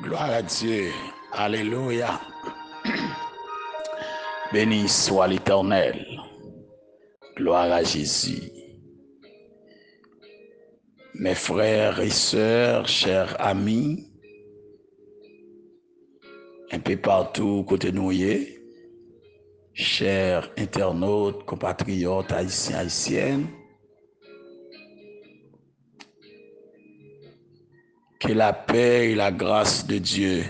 Gloire à Dieu. Alléluia. Béni soit l'Éternel. Gloire à Jésus. Mes frères et sœurs, chers amis, un peu partout côté nous, chers internautes, compatriotes, haïtiens, haïtiennes, que la paix et la grâce de Dieu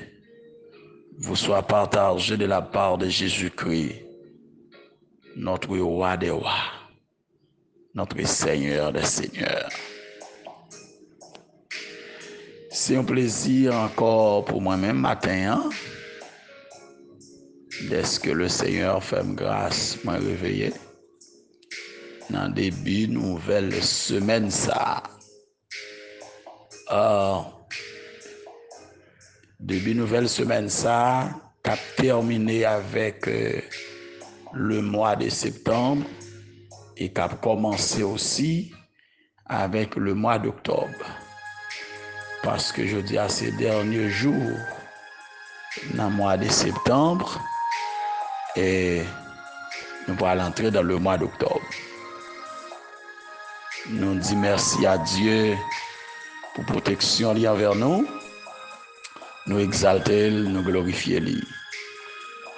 vous soient partagées de la part de Jésus-Christ, notre roi des rois, notre Seigneur des seigneurs. C'est un plaisir encore pour moi-même matin, dès que le Seigneur fait grâce, m'a réveillé dans le début nouvelle semaine ça. Début nouvelle semaine ça, qu'a terminé avec le mois de septembre et qu'a commencé aussi avec le mois d'octobre. Parce que je dis à ces derniers jours, dans le mois de septembre, et nous allons entrer dans le mois d'octobre. Nous disons merci à Dieu pour la protection liée envers nous. Nous exalter, nous glorifier lui.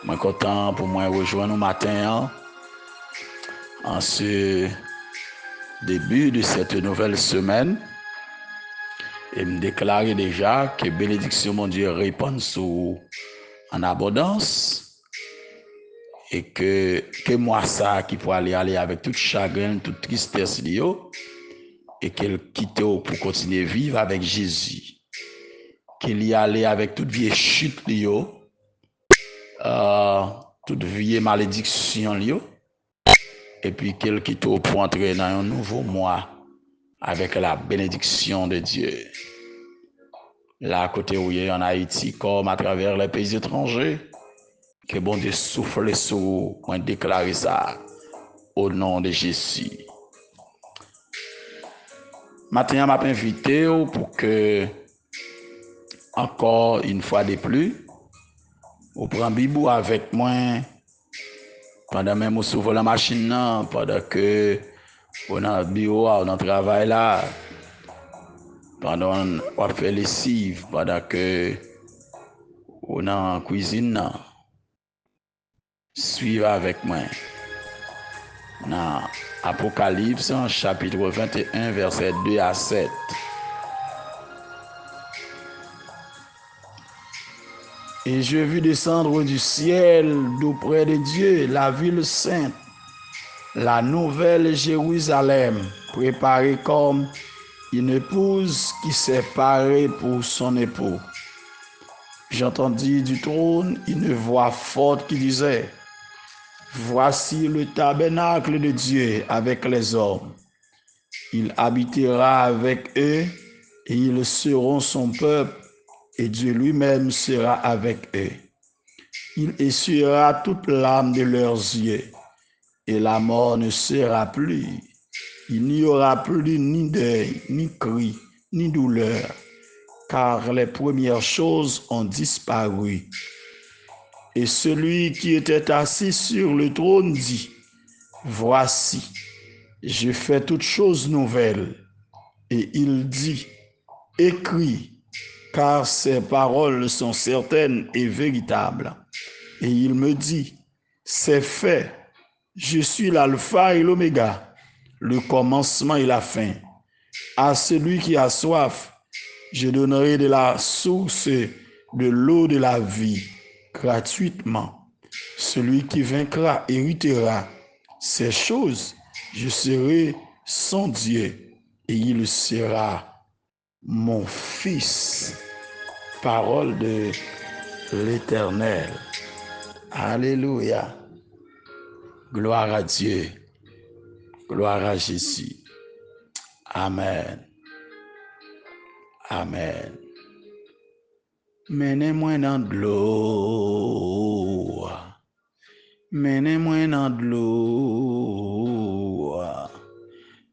Je suis content pour moi rejoindre nous matin en ce début de cette nouvelle semaine et me déclarer déjà que bénédiction mon Dieu répond en abondance et que moi ça qui peut aller avec tout chagrin, toute tristesse et qu'elle quitte pour continuer à vivre avec Jésus. Qu'il y allait avec toute vieille chute toute vieille malédiction et puis qu'il quitte pour entrer dans un nouveau mois avec la bénédiction de Dieu. Là, à côté où il est en Haïti, comme à travers les pays étrangers, que bon Dieu souffle sur vous, moi déclarer ça au nom de Jésus. Maintenant, je m'ai invité pour que, encore une fois de plus, vous prenez Bibou avec moi pendant même vous s'ouvre la machine, pendant que vous dans le bureau, vous dans le travail là, pendant que vous faites lessive, pendant que vous dans la cuisine. Suivez avec moi. Dans Apocalypse, chapitre 21, verset 2 à 7. Et je vis descendre du ciel d'auprès de Dieu la ville sainte, la nouvelle Jérusalem, préparée comme une épouse qui s'est parée pour son époux. J'entendis du trône une voix forte qui disait: Voici le tabernacle de Dieu avec les hommes. Il habitera avec eux et ils seront son peuple et Dieu lui-même sera avec eux. Il essuiera toute larme de leurs yeux et la mort ne sera plus. Il n'y aura plus ni deuil, ni cri, ni douleur, car les premières choses ont disparu. Et celui qui était assis sur le trône dit: Voici, je fais toutes choses nouvelles. Et il dit: Écris, car ces paroles sont certaines et véritables. Et il me dit: C'est fait, je suis l'alpha et l'oméga, le commencement et la fin. À celui qui a soif, je donnerai de la source de l'eau de la vie gratuitement. Celui qui vaincra héritera ces choses. Je serai son Dieu et il sera mon fils. Parole de l'Éternel. Alléluia. Gloire à Dieu. Gloire à Jésus. Amen. Amen. Menez-moi dans de l'eau. Menez-moi dans de l'eau.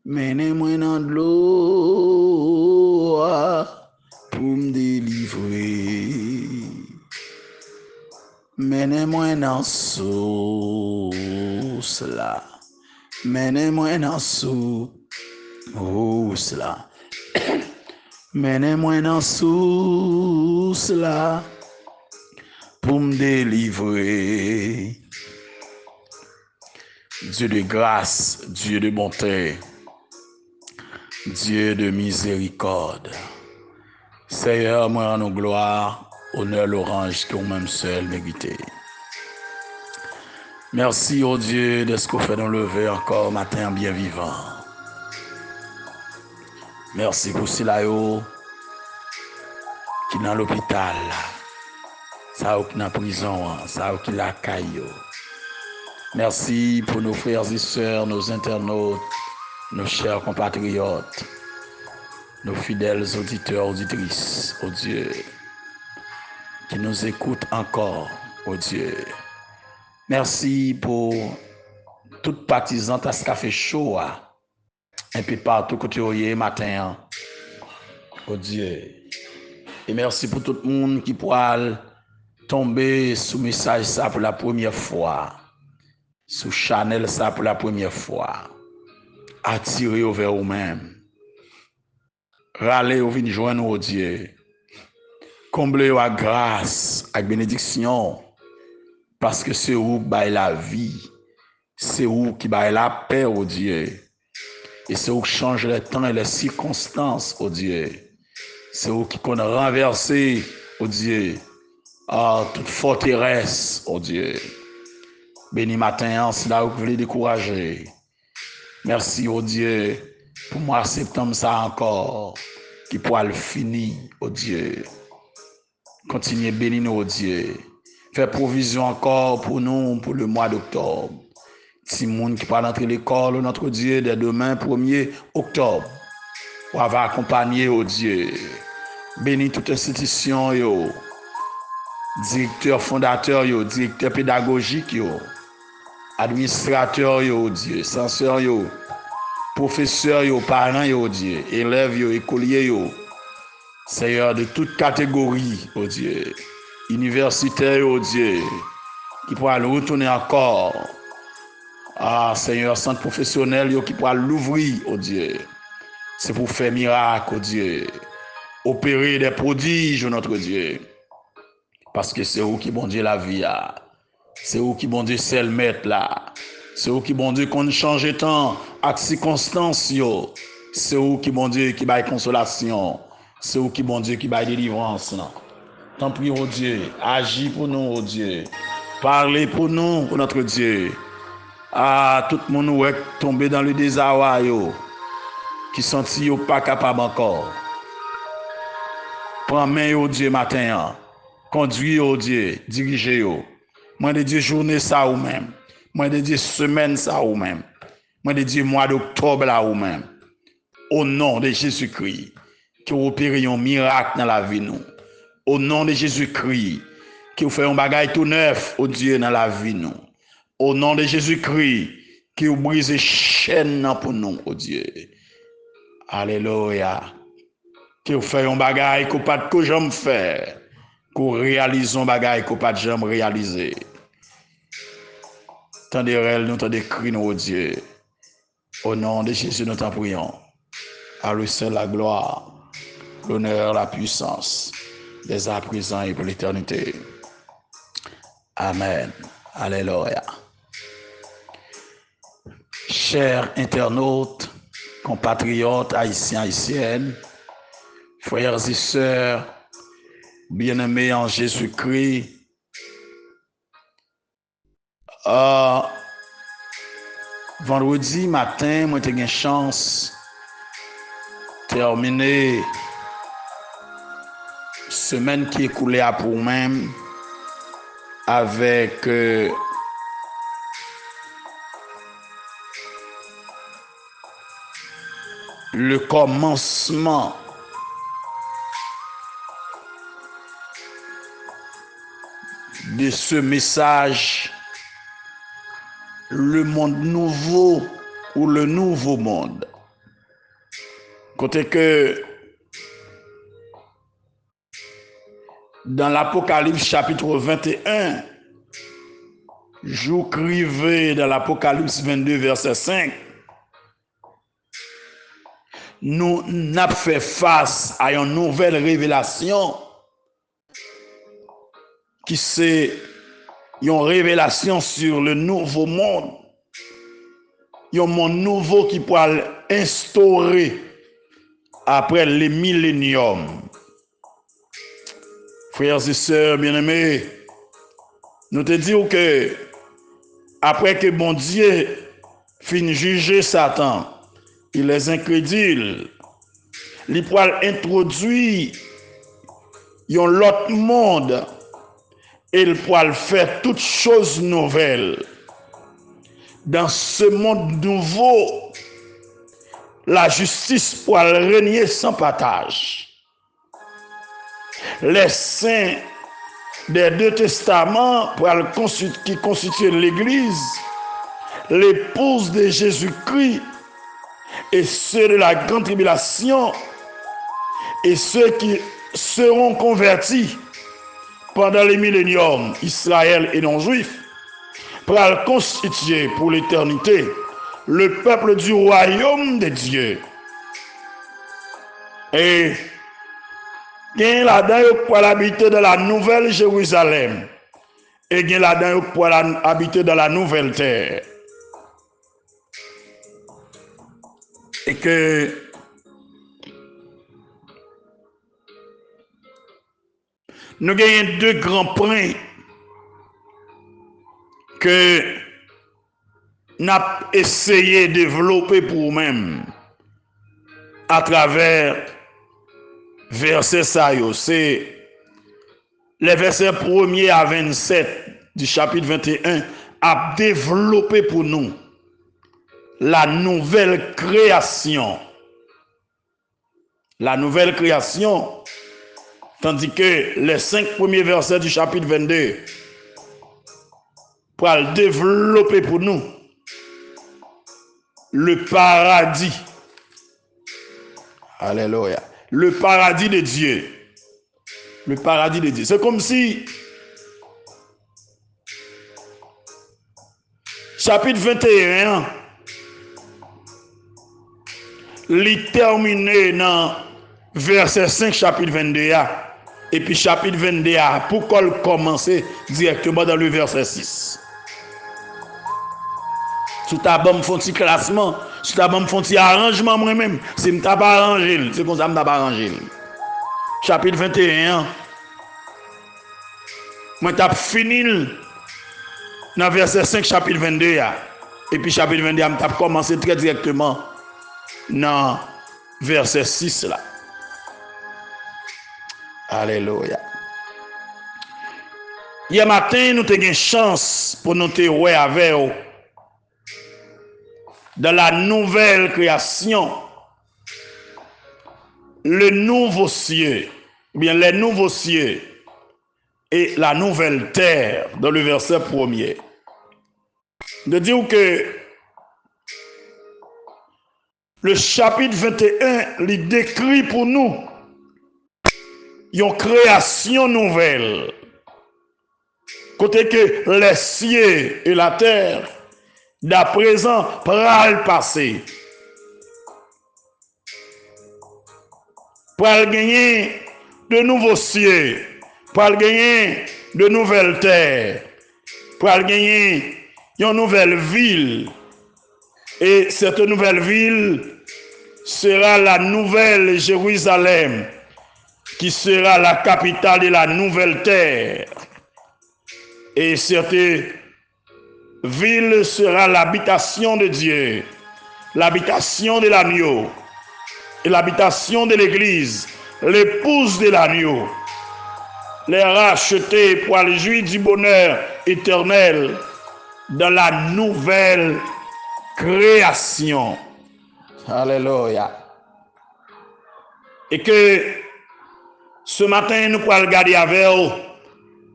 Menez-moi dans de l'eau pour me délivrer. Menez-moi dans sous là. Menez-moi dans sous là. Menez-moi dans sous là pour me délivrer. Dieu de grâce, Dieu de bonté, Dieu de miséricorde. Seigneur, moi rends nos gloire, honneur l'orange que vous-même seul méritez. Merci, oh Dieu, de ce qu'on fait nous lever encore matin bien vivant. Merci pour cela qui est dans l'hôpital, ça qui est dans la prison, ça qui est la caille. Merci pour nos frères et sœurs, nos internautes, nos chers compatriotes, nos fidèles auditeurs, auditrices, oh Dieu, qui nous écoutent encore, oh Dieu. Merci pour toute partisans à ce café chaud, un peu partout que tu es matin, oh Dieu. Et merci pour tout le monde qui pourra tomber sous message ça pour la première fois, sous Chanel ça pour la première fois, attirer vers vous-même, râler au vin joindre au Dieu, combler à grâce, à bénédiction, parce que c'est où qui baille la vie, c'est où qui baille la paix au Dieu, et c'est où qui change les temps et les circonstances au Dieu, c'est où qui connaît renverser au Dieu. Toute forteresse, oh Dieu. Béni matin, c'est là où vous voulez décourager. Merci, oh Dieu, pour mois septembre, ça encore, qui pourra le finir, oh Dieu. Continuez bénir nous, oh Dieu. Fais provision encore pour nous, pour le mois d'octobre. Si monde qui parle entrer l'école, notre Dieu, dès demain, 1er octobre, on va accompagner, oh Dieu. Bénis toute institution, yo. Directeur fondateur, yo, directeur pédagogique, yo, administrateur, yo, Dieu, censeur, yo, professeur, yo, parents, yo, Dieu, élèves, yo, écoliers, yo, Seigneur de toute catégorie, oh Dieu, universitaire, oh Dieu, qui pourra le retourner encore, Seigneur, centre professionnel, yo, qui pourra l'ouvrir, oh Dieu, c'est pour faire miracle, oh Dieu, opérer des prodiges, notre Dieu. Parce que c'est où qui bon Dieu la vie a. C'est où qui bon Dieu c'est le mettre là. C'est où qui bon Dieu qu'on change temps avec circonstances yo. C'est où qui bon Dieu qui baille consolation. C'est où qui bon Dieu qui baille délivrance. Tant pis oh Dieu, agis pour nous oh Dieu. Parlez pour nous pour notre Dieu. Tout le monde est tombé dans le désarroi yo. Qui senti yo pas capable encore. Prends main au Dieu matin. Conduire au Dieu, diriger au. Moi de Dieu journée ça ou même. Moi de Dieu semaine ça ou même. Moi de Dieu mois d'octobre là ou même. Au nom de Jésus-Christ, qui opère un miracle dans la vie nous. Au nom de Jésus-Christ, qui fait un bagage tout neuf au Dieu dans la vie nous. Au nom de Jésus-Christ, qui brise les chaînes pour nous au Dieu. Alléluia. Qui fait un bagage qu'on pas de jamais faire. Qu'on réalise un bagage qu'on pas jamais réaliser. Tant de réels, nous t'en décrit nous, Dieu. Au nom de Jésus, nous t'en prions. À lui seul la gloire, l'honneur, la puissance, dès à présent et pour l'éternité. Amen. Alléluia. Chers internautes, compatriotes, haïtiens, haïtiennes, frères et sœurs, bien-aimés en Jésus-Christ, vendredi matin, moi j'ai eu une chance de terminer semaine qui est écoulée à pour même avec le commencement de ce message, le monde nouveau ou le nouveau monde. Côté que dans l'Apocalypse chapitre 21, jour crivé dans l'Apocalypse 22, verset 5, nous n'avons fait face à une nouvelle révélation qui c'est une révélation sur le nouveau monde. Un monde nouveau qui pourra instaurer après les milléniums. Frères et sœurs bien-aimés, nous te disons que après que bon Dieu finit juger Satan, il est incrédule, il pourra introduire un autre monde et il pourra faire toutes choses nouvelles. Dans ce monde nouveau, la justice pourra régner sans partage. Les saints des deux testaments qui constituent l'Église, l'épouse de Jésus-Christ et ceux de la grande tribulation et ceux qui seront convertis pendant les milléniums, Israël et non-juifs, pour constituer pour l'éternité le peuple du royaume de Dieu. Et il là-dedans pour habiter dans la nouvelle Jérusalem. Et il là-dedans pour habiter dans la nouvelle terre. Et que nous avons deux grands points que nous avons essayé de développer pour nous-mêmes à travers verset ça. C'est les versets 1er à 27 du chapitre 21 à développer pour nous la nouvelle création. La nouvelle création, tandis que les 5 premiers versets du chapitre 22 pour le développer pour nous le paradis. Alléluia. Le paradis de Dieu. Le paradis de Dieu. C'est comme si chapitre 21 il terminé dans verset 5 chapitre 22 et puis chapitre 22 pour qu'on commence directement dans le verset 6. Si tu as un petit classement, si tu as un petit arrangement moi-même, si tu n'as pas arrangé, c'est comme ça que je n'ai pas arrangé. Chapitre 21, moi tu as fini dans verset 5 chapitre 22 et puis chapitre 22 tu as commencé très directement dans verset 6 là. Alléluia. Hier matin, nous avons une chance pour nous te voir avec vous dans la nouvelle création, le nouveau ciel, bien les nouveaux cieux et la nouvelle terre, dans le verset 1er. De dire que le chapitre 21, il décrit pour nous une création nouvelle. Côté que les cieux et la terre, d'à présent, pral passer. Pral gagner de nouveaux cieux, pral gagner de nouvelles terres, pral gagner une nouvelle ville. Et cette nouvelle ville sera la nouvelle Jérusalem, qui sera la capitale de la nouvelle terre. Et cette ville sera l'habitation de Dieu, l'habitation de l'agneau et l'habitation de l'Église, l'épouse de l'agneau, les rachetés pour aller jouir du bonheur éternel dans la nouvelle création. Alléluia. Et que ce matin, nous pourrons regarder avec vous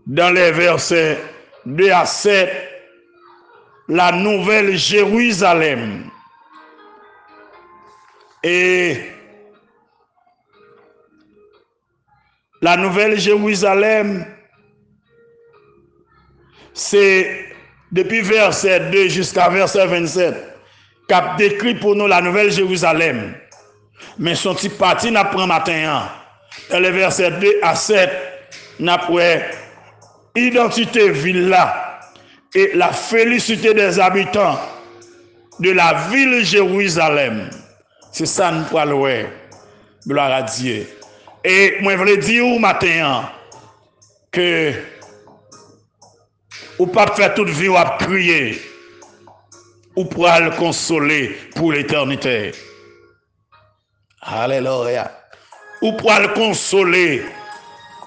dans les versets 2 à 7, la nouvelle Jérusalem. Et la nouvelle Jérusalem, c'est depuis verset 2 jusqu'à verset 27, qui a décrit pour nous la nouvelle Jérusalem. Mais son petit parti n'a pris matin. Dans les versets 2 à 7, n'a pris identité ville là et la félicité des habitants de la ville Jérusalem. C'est ça nous parlons. Gloire à Dieu. Et moi je voulais dire au matin que ou pas faire toute vie ou à crier ou pour le consoler pour l'éternité. Alléluia. Ou pour le consoler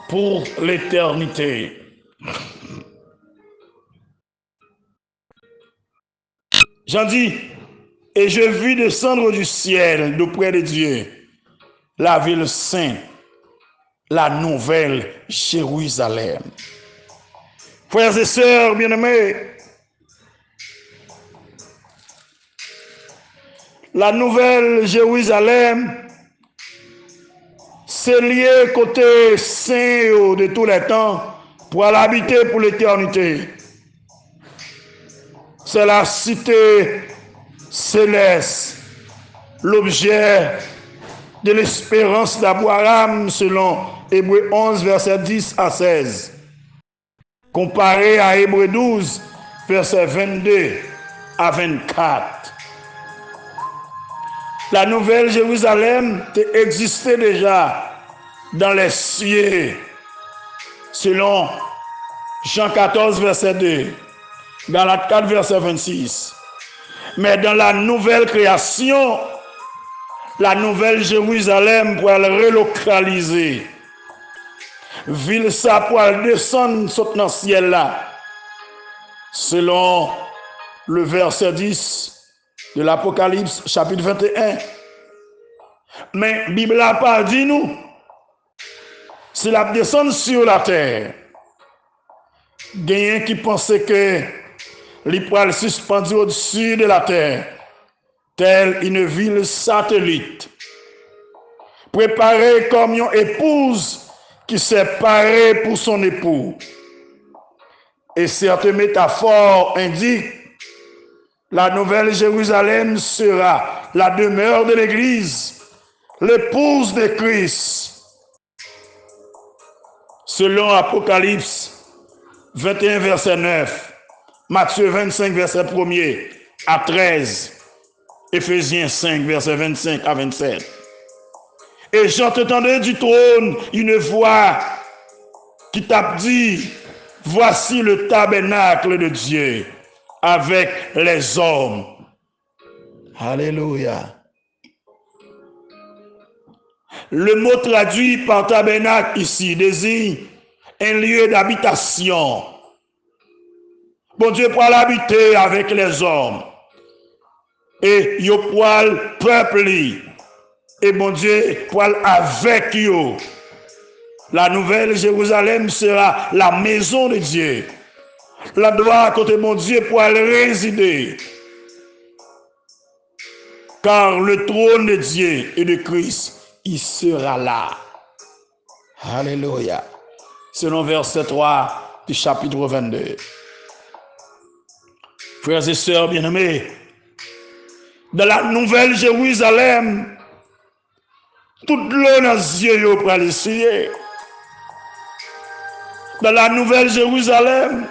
pour l'éternité. J'en dis, et je vis descendre du ciel d'auprès de Dieu la ville sainte, la nouvelle Jérusalem. Frères et sœurs bien-aimés, la nouvelle Jérusalem, c'est lié côté saint de tous les temps pour l'habiter pour l'éternité. C'est la cité céleste, l'objet de l'espérance d'Abraham selon Hébreux 11, verset 10 à 16. Comparé à Hébreux 12, verset 22 à 24. La nouvelle Jérusalem existait déjà dans les cieux, selon Jean 14, verset 2, Galates 4, verset 26. Mais dans la nouvelle création, la nouvelle Jérusalem pour le relocaliser. Ville ça pour descendre dans le ciel là. Selon le verset 10 de l'Apocalypse chapitre 21. Mais la Bible n'a pas dit nous. C'est la descente sur la terre. Gagnant qui pensait que l'Ipral suspendu au-dessus de la terre, telle une ville satellite, préparée comme une épouse qui s'est parée pour son époux. Et cette métaphore indique la nouvelle Jérusalem sera la demeure de l'Église, l'épouse de Christ. Selon Apocalypse 21, verset 9, Matthieu 25, verset 1er à 13, Éphésiens 5, verset 25 à 27. Et j'entendais du trône une voix qui t'a dit, voici le tabernacle de Dieu avec les hommes. Alléluia. Le mot traduit par tabernacle ici désigne un lieu d'habitation. Bon Dieu pour l'habiter avec les hommes. Et yo pour le peuple. Et bon Dieu pour avec yo. La nouvelle Jérusalem sera la maison de Dieu. L'endroit côté mon Dieu pour résider. Car le trône de Dieu et de Christ, il sera là. Alléluia. Selon verset 3 du chapitre 22. Frères et sœurs bien-aimés, dans la nouvelle Jérusalem, toute l'eau dans les yeux pour aller essayer. Dans la nouvelle Jérusalem,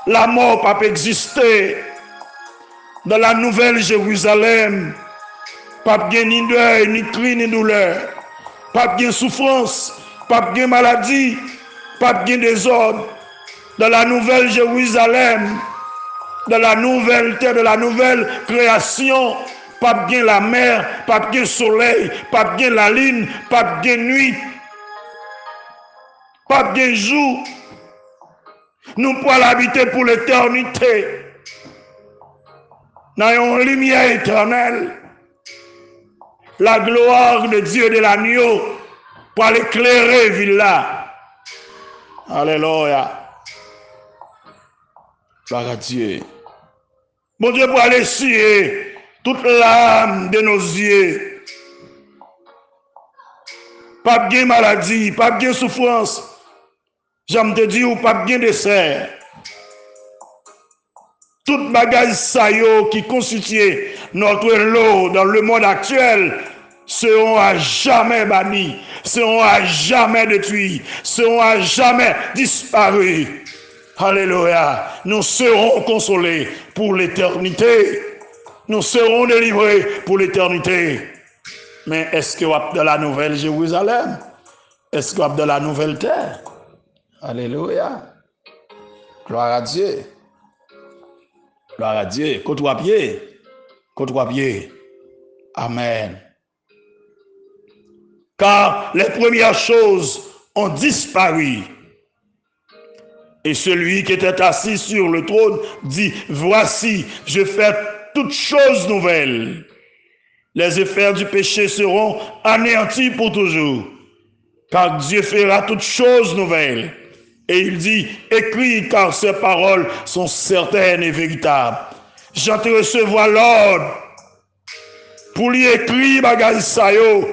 la mort n'a pas existé. Dans la nouvelle Jérusalem, pas de ni deuil, ni cri, ni douleur. Pas de souffrance, pas de maladie, pas de désordre. Dans la nouvelle Jérusalem, dans la nouvelle terre, de la nouvelle création, pas de la mer, pas de soleil, pas de la lune, pas de nuit, pas de jour. Nous pouvons l'habiter pour l'éternité. Dans une lumière éternelle, la gloire de Dieu de l'agneau pour l'éclairer ville là. Alléluia. Gloire à Dieu. Mon Dieu pour aller essuyer toute l'âme de nos yeux. Pas de maladie, pas de souffrance. J'aime te dire, pas de dessert. toute bagage saillot qui constitue notre lot dans le monde actuel seront à jamais bannis, seront à jamais détruits, seront à jamais disparus. Alléluia. Nous serons consolés pour l'éternité. Nous serons délivrés pour l'éternité. Mais est-ce que vous êtes dans la nouvelle Jérusalem? Est-ce que vous êtes dans la nouvelle terre? Alléluia. Gloire à Dieu. Gloire à Dieu. Côte-toi pied. Côte-toi pied. Amen. Car les premières choses ont disparu. Et celui qui était assis sur le trône dit, voici, je fais toutes choses nouvelles. Les effets du péché seront anéantis pour toujours. Car Dieu fera toutes choses nouvelles. Et il dit, écris car ces paroles sont certaines et véritables. J'en te recevoir l'ordre pour lui écrire bagay sa yo,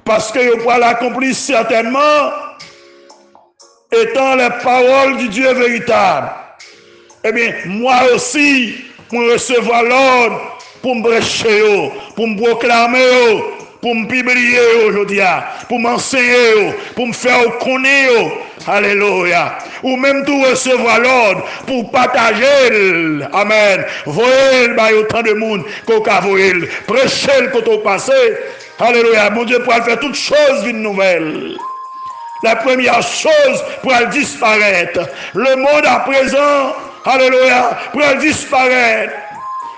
parce que yo pourra l'accomplir certainement, étant les paroles du Dieu véritable. Eh bien, moi aussi, pour recevoir l'ordre, pour me prêcher, pour me proclamer, pour me publier aujourd'hui, pour m'enseigner, pour me faire connaître. Alléluia. Ou même tout recevoir l'ordre pour partager. Amen. Voyez autant de monde qu'on a voyé. Prêcher le côté passé. Alléluia. Mon Dieu, pour faire toutes choses d'une nouvelle. La première chose pour disparaître. Le monde à présent, alléluia, pour disparaître.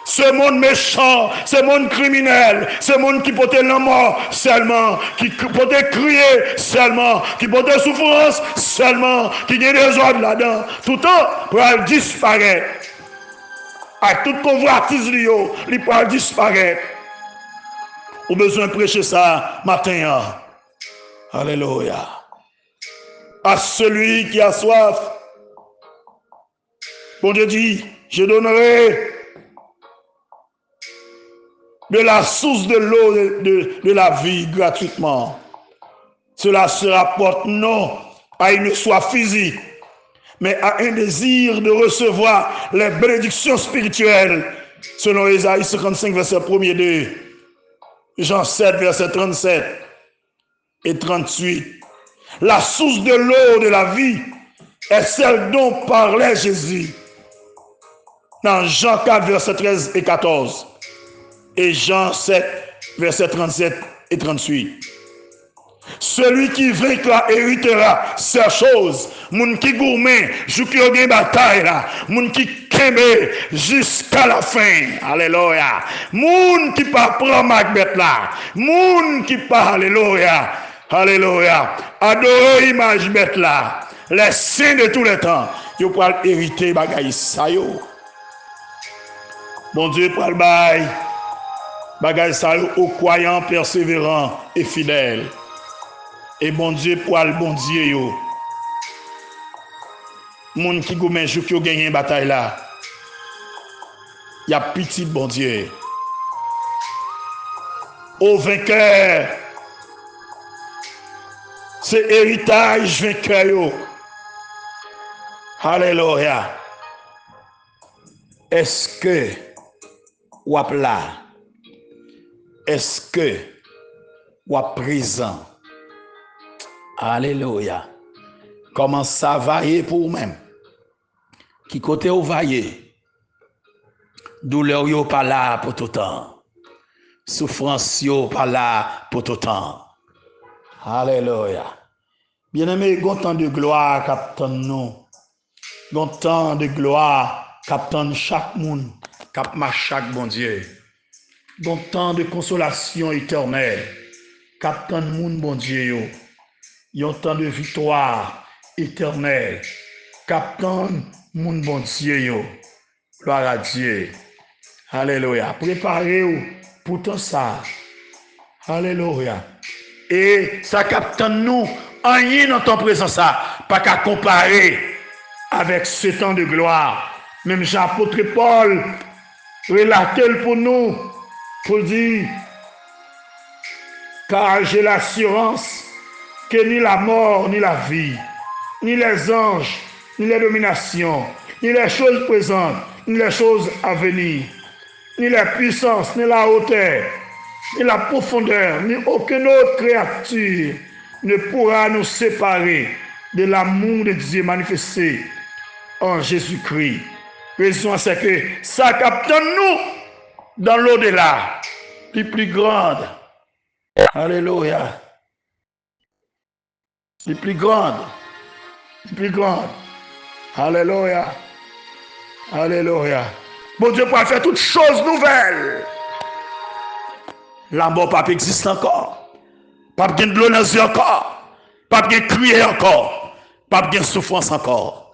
Ce monde méchant, ce monde criminel, ce monde qui portait la mort seulement, qui portait crier seulement, qui portait souffrance seulement, qui a des ordres là-dedans, tout le temps pour disparaître. À toute convoitise, il peut disparaître. Ou besoin de prêcher ça matin. Alléluia. À celui qui a soif, bon Dieu dit, je donnerai de la source de l'eau de la vie gratuitement. Cela se rapporte non à une soif physique, mais à un désir de recevoir les bénédictions spirituelles, selon Ésaïe 55, verset 1er 2, Jean 7, verset 37 et 38. La source de l'eau de la vie est celle dont parlait Jésus dans Jean 4, verset 13 et 14. Et Jean 7, verset 37 et 38. Celui qui vaincra héritera ces choses. Moun qui gourmet, jou qui a bataille là. Moun qui kembe jusqu'à la fin. Alléluia. Moun qui pas prend Macbeth là. Moun qui pas, alléluia. Alléluia. Adorer image bête là. Les saints de tous les temps. Yo pour hériter bagay sa yo. Bon Dieu pour le bail. Bagay sa yo aux croyants persévérants et fidèles. Et bon Dieu pour le bon Dieu yo. Moun qui gomen jou qui gagné bataille là. Y a petit bon Dieu. Au vainqueur. C'est héritage vainqueur yo. Alléluia. Est-ce que ou là? Est-ce que ou présent? Alléluia. Comment ça vailler pour vous-même? Qui côté ou vailler? Douleur yo pas là pour tout temps. Souffrance yo pas là pour tout temps. Alléluia. Bien-aimé, gontan de gloire captain nous. Gontan de gloire captain chaque monde, cap chaque bon Dieu. Gontan de consolation éternelle. Captain monde bon Dieu yo. Yon temps de victoire éternelle. Captain moun bon Dieu yo. Gloire à Dieu. Alléluia. Préparez-vous pour tout ça. Alléluia. Et ça captain nous, rien dans ton présent ça, pas qu'à comparer avec ce temps de gloire. Même Jean-Apôtre Paul relate pour nous, pour dire, car j'ai l'assurance que ni la mort, ni la vie, ni les anges, ni les dominations, ni les choses présentes, ni les choses à venir, ni la puissance, ni la hauteur, ni la profondeur, ni aucune autre créature ne pourra nous séparer de l'amour de Dieu manifesté en Jésus-Christ. Raison c'est que ça capte nous dans l'au-delà, plus grande. Alléluia. Les plus grandes. Alléluia. Alléluia. Bon Dieu pourra faire toutes choses nouvelles. La mort pas existe encore. Pas de l'eau dans les yeux encore. Pas de crier encore. Pas de souffrance encore.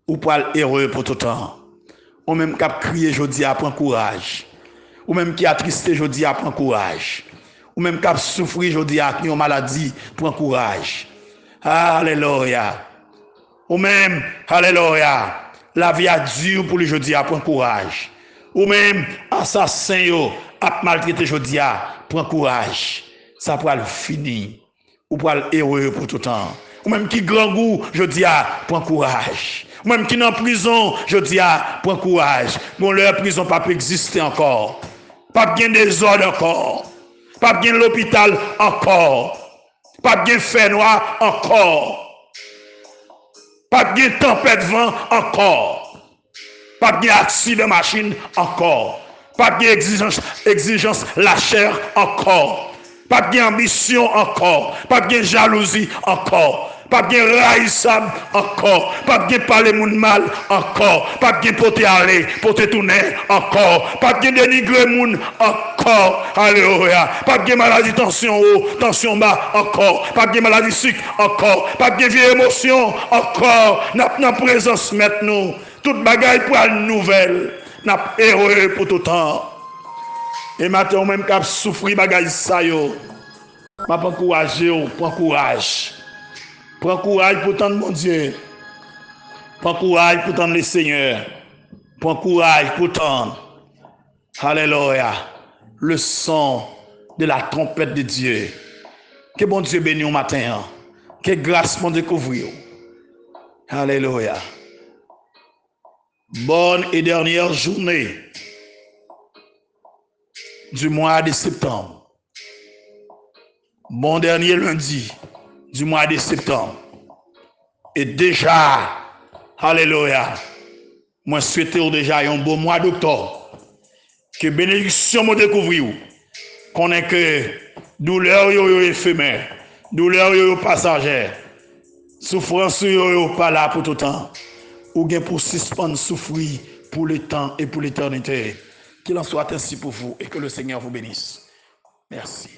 Ou pas heureux pour tout temps. Ou même qui a crié aujourd'hui à prendre courage. Ou même qui a tristé aujourd'hui à prendre courage. Ou même qui a souffert aujourd'hui à une maladie, prends courage. Alléluia. Ou même, alléluia, la vie a dur pour les jeudi à prendre courage. Ou même, assassin yo, a maltraité jeudi à prendre courage. Ça pourra le finir. Ou pourra le heureux pour tout temps. Ou même qui grand goût, jeudi à prendre courage. Ou même qui est en prison, jeudi à prendre courage. Bon, leur prison pas peut exister encore. Pas bien des ordres encore. Pas bien l'hôpital encore. Pas bien fait noir encore. Pas bien tempête vent encore. Pas bien accident de machine encore. Pas bien exigence la chair encore. Pas bien ambition encore. Pas bien jalousie encore. Pas bien raïssable encore. Pas bien parler moun mal encore. Pas bien porter aller, porter tourner encore. Pas bien dénigrer moun encore. Alléluia. Pas bien maladie tension haut, tension bas encore. Pas bien maladie sucre encore. Pas bien vieille émotion encore. N'a présence maintenant. Toute bagaille pour la nouvelle. N'a heureux pour tout temps. Et maintenant même qu'à souffrir bagaille ça yo. M'a pas encourager, prends courage. Prends courage pour tendre mon Dieu. Prends courage pour tendre le Seigneur. Prends courage pour tendre. Alléluia. Le son de la trompette de Dieu. Que bon Dieu bénisse au matin. Que grâce mon découvrir. Alléluia. Bonne et dernière journée du mois de septembre. Bon dernier lundi du mois de septembre. Et déjà, alléluia, moi souhaite déjà un beau mois d'octobre. Que bénédiction me découvrir. Qu'on ait que douleur yo éphémère, douleur yo passagère, souffrance yo pas là pour tout temps. Ou bien pour suspendre souffrir pour le temps et pour l'éternité. Qu'il en soit ainsi pour vous et que le Seigneur vous bénisse. Merci.